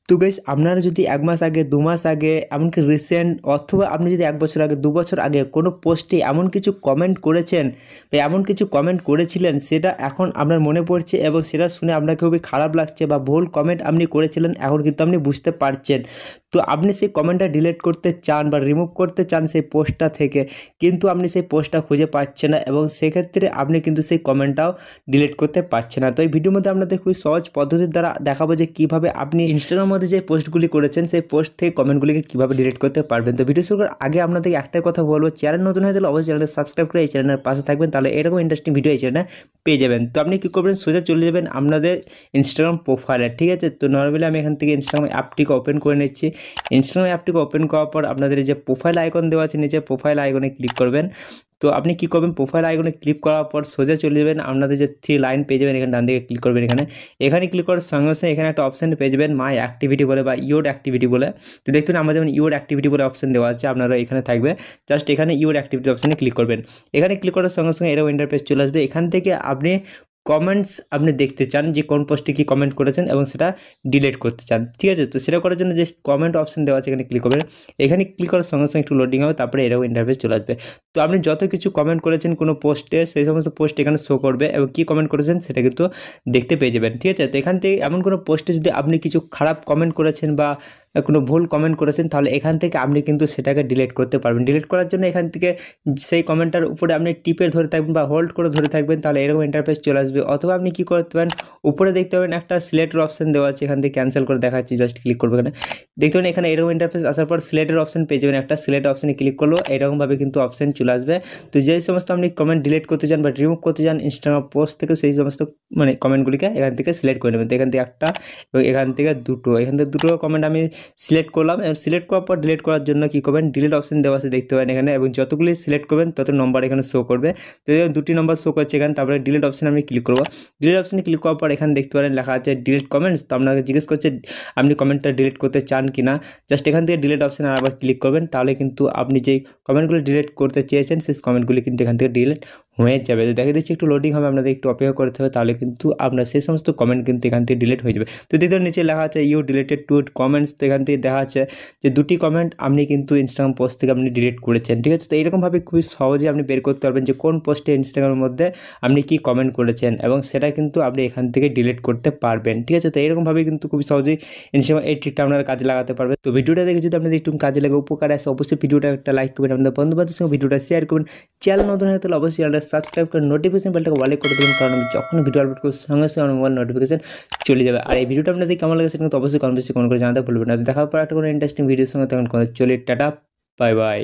তো গাইস আপনারা যদি 1 মাস আগে 2 মাস আগে এমনকি রিসেন্ট অথবা আপনি যদি 1 বছর আগে 2 বছর আগে কোনো পোস্টে এমন কিছু কমেন্ট করেছেন বা এমন কিছু কমেন্ট করেছিলেন সেটা এখন আপনার মনে পড়ছে এবং সেটা শুনে আপনাকে খুবই খারাপ লাগছে বা ভুল কমেন্ট আপনি করেছিলেন এখন কিন্তু আপনি বুঝতে পারছেন। তো আপনি সেই কমেন্টটা ডিলিট করতে চান বা রিমুভ করতে চান সেই পোস্টটা থেকে, কিন্তু আপনি সেই পোস্টটা খুঁজে পাচ্ছেন না এবং সেক্ষেত্রে আপনি কিন্তু সেই কমেন্টটাও ডিলিট করতে পারছেন না। তো এই ভিডিওর মধ্যে আপনাদের খুবই সহজ পদ্ধতির দ্বারা দেখাবো যে কীভাবে আপনি ইনস্টাগ্রামের মধ্যে যে পোস্টগুলি করেছেন সেই পোস্ট থেকে কমেন্টগুলিকে কীভাবে ডিলিট করতে পারবেন। তো ভিডিও শুরু করার আগে আপনাদের একটাই কথা বলবো, চ্যানেল নতুন হয়ে গেলে অবশ্যই চ্যানেলটা সাবস্ক্রাইব করে এই চ্যানেলের পাশে থাকবেন, তাহলে এরকম ইন্টারেস্টিং ভিডিও এই চ্যানেলে পেয়ে যাবেন। তো আপনি কী করবেন, সোজা চলে যাবেন আপনাদের ইনস্টাগ্রাম প্রোফাইলে, ঠিক আছে। তো নর্মালি আমি এখান থেকে ইনস্টাগ্রাম অ্যাপটিকে ওপেন করে নিচ্ছি। ইনস্টাগ্রাম অ্যাপটিকে ওপেন করার পর আপনাদের যে প্রোফাইল আইকন দেওয়া আছে নিচে প্রোফাইল আইকনে ক্লিক করবেন। তো আপনি কী করবেন, প্রোফাইল আইকনে ক্লিক করার পর সোজা চলে যাবেন আপনাদের যে 3 লাইন পেয়ে যাবেন, এখানে ডান দিকে ক্লিক করবেন। এখানে ক্লিক করার সঙ্গে সঙ্গে এখানে একটা অপশান পেয়ে যাবেন মাই অ্যাক্টিভিটি বলে বা ইউর অ্যাক্টিভিটি বলে। তো দেখুন আমার যেমন ইউর অ্যাক্টিভিটি বলে অপশান দেওয়া আছে, আপনারা এখানে থাকবে। জাস্ট এখানে ইউর অ্যাক্টিভিটি অপশানে ক্লিক করবেন। এখানে ক্লিক করার সঙ্গে সঙ্গে এরকম ইন্টারফেস চলে আসবে। এখান থেকে আপনি কমেন্টস আপনি দেখতে চান যে কোন পোস্টে কী কমেন্ট করেছেন এবং সেটা ডিলিট করতে চান, ঠিক আছে। তো সেটা করার জন্য যে কমেন্ট অপশান দেওয়া আছে এখানে ক্লিক করবেন। এখানে ক্লিক করার সঙ্গে সঙ্গে একটু লোডিং হবে, তারপরে এরকম ইন্টারফেস চলে আসবে। তো আপনি যত কিছু কমেন্ট করেছেন কোনো পোস্টে সেই সমস্ত পোস্ট এখানে শো করবে এবং কী কমেন্ট করেছেন সেটা কিন্তু দেখতে পেয়ে যাবেন, ঠিক আছে। তো এখান থেকে এমন কোনো পোস্টে যদি আপনি কিছু খারাপ কমেন্ট করেছেন বা কোনো ভুল কমেন্ট করেছেন তাহলে এখান থেকে আপনি কিন্তু সেটাকে ডিলিট করতে পারবেন। ডিলিট করার জন্য এখান থেকে সেই কমেন্টটার উপরে আপনি টিপে ধরে থাকবেন বা হোল্ড করে ধরে থাকবেন, তাহলে এরকম ইন্টারফেস চলে আসবে। অথবা আপনি কী করতে পারেন, উপরে দেখতে পাবেন একটা সিলেক্টের অপশান দেওয়া আছে, এখান থেকে ক্যান্সেল করে দেখাচ্ছি, জাস্ট ক্লিক করবেন। এখানে দেখতে পাবেন এখানে এরকম ইন্টারফেস আসার পর সিলেক্টের অপশান পেয়ে যাবেন, একটা সিলেক্ট অপশানে ক্লিক করলো এরকমভাবে কিন্তু অপশান চলে আসবে। তো যেই সমস্ত আপনি কমেন্ট ডিলিট করতে চান বা রিমুভ করতে চান ইনস্টাগ্রাম পোস্ট থেকে সেই সমস্ত কমেন্টগুলিকে এখান থেকে সিলেক্ট করে নেবেন। তো এখান থেকে একটা এবং এখান থেকে দুটো কমেন্ট আমি সিলেক্ট করলাম। সিলেক্ট করার পর ডিলিট করার জন্য কী করবেন, ডিলিট অপশান দেওয়া আছে দেখতে পাবেন এখানে, এবং যতগুলি সিলেক্ট করবেন তত নম্বর এখানে শো করবে। তো 2টি নম্বর শো করছে এখানে। তারপরে ডিলিট অপশানে আমি ক্লিক করবো। ডিলিট অপশানে ক্লিক করার পর এখানে দেখতে পারেন লেখা আছে ডিলিট কমেন্টস। তো আপনাকে জিজ্ঞেস করছে আপনি কমেন্টটা ডিলিট করতে চান কি না। জাস্ট এখান থেকে ডিলিট অপশানে আবার ক্লিক করবেন, তাহলে কিন্তু আপনি যেই কমেন্টগুলো ডিলিট করতে চেয়েছেন সেই কমেন্টগুলি কিন্তু এখান থেকে ডিলিট হয়ে যাবে। তো দেখা দিচ্ছি একটু লোডিং হবে, আপনাদের একটু অপেক্ষা করতে হবে, তাহলে কিন্তু আপনার সেই সমস্ত কমেন্ট কিন্তু এখান থেকে ডিলিট হয়ে যাবে। তো দেখতে নিচে লেখা আছে ইউ ডিলিটেড 2 কমেন্টস। তো এখান থেকে দেখা আছে যে 2টি কমেন্ট আপনি কিন্তু ইনস্টাগ্রাম পোস্ট থেকে আপনি ডিলিট করেছেন, ঠিক আছে। তো এইরকমভাবে খুবই সহজে আপনি বের করতে পারবেন যে কোন পোস্টে ইনস্টাগ্রামের মধ্যে আপনি কি কমেন্ট করেছেন এবং সেটা কিন্তু আপনি এখান থেকে ডিলিট করতে পারবেন, ঠিক আছে। তো এইরকমভাবে কিন্তু খুবই সহজেই ইনস্টাগ্রাম এই ট্রিকটা আপনারা কাজে লাগাতে পারবেন। তো ভিডিওটা দেখে যদি আপনাদের একটু কাজে লাগে, উপকার আসে, অবশ্যই ভিডিওটা একটা লাইক করবেন, আপনাদের বন্ধুবান্ধবের সঙ্গে ভিডিওটা শেয়ার করবেন। চ্যানেল নতুন হয়ে তাহলে অবশ্যই চ্যানেলটা সাবস্ক্রাইব করে নোটিফিকেশন বেলটাকে অল করে দেবেন, কারণ আমি যখন ভিডিও আপলোড করব সঙ্গে সঙ্গে আমার মোবাইল নোটিফিকেশন চলে যাবে। আর এই ভিডিওটা আপনাদের কেমন লাগে সেটা কিন্তু অবশ্যই কমেন্ট করে জানাতে ভুলবেন না। দেখার পর একটা কোনো ইন্টারেস্টিং ভিডিওর সঙ্গে তখন চলে টাটা, বাই বাই।